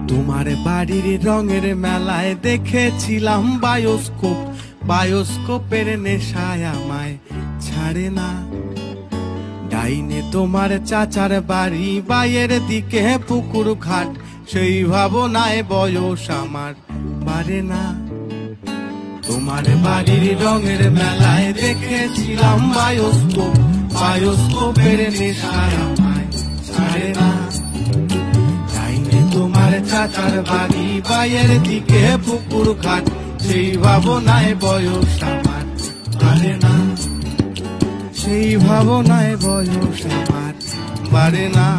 তোমার বাড়ির রঙের মেলায় দেখেছিলাম বায়োস্কোপ, বায়োস্কোপের নেশায় আমায় ছাড়ে না। ডাইনে তোমার চাচার বাড়ি, বাইয়ের দিকে পুকুর ঘাট, সেই ভাবনায় বয়স আমার বাড়ে না। তোমার বাড়ির রঙের মেলায় দেখেছিলাম বায়োস্কোপ, বায়োস্কোপের নেশায় আমায় ছাড়ে না। ডাইনে তোমার চাচার বাড়ি, বাইয়ের দিকে পুকুর ঘাট, সেই ভাবনায় বয়স আমার বাড়ে না। সেই ভাবনায় বয়স আমার বাড়ে না।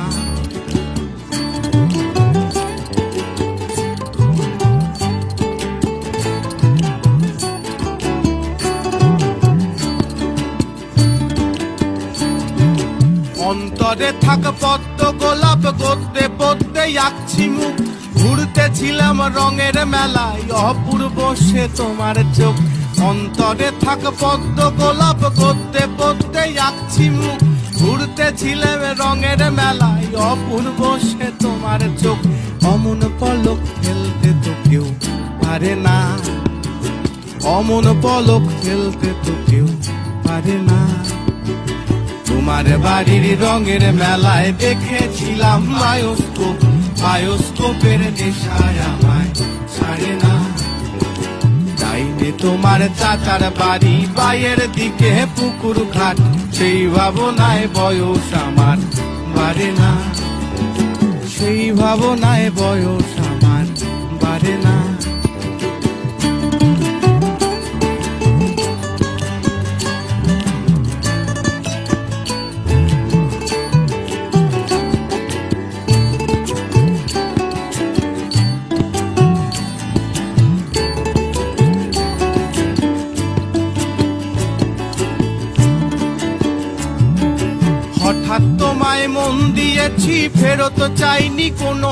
অন্তরে থাক পদ্ম গোলাপ, গদ্যে পদ্মে আঁকছি মুখ, ঘুরতেছিলাম রঙের মেলায় অপূর্ব সে তোমার চোখ। অন্তরে থাক পদ্ম গোলাপ, গদ্যে পদ্মে আঁকছি মুখ, ঘুরতেছিলাম রঙের মেলায় অপূর্ব সে তোমার চোখ। অমন পলক ফেলতে তো কেউ পারে না, অমন পলক ফেলতে তো কেউ পারে না। তোমার বাড়ির রঙের মেলায় দেখেছিলাম বায়োস্কোপ, বায়োস্কোপের নেশায় আমায় ছাড়ে না। ডাইনে তোমার চাচার বাড়ি, বাইয়ের দিকে পুকুর ঘাট, সেই ভাবনায় বয়স আমার বাড়ে না। সেই ভাবনায় বয়স আমার বাড়ে না। হঠাৎ তোমায় মন দিয়েছি, ফেরত চাইনি কোনো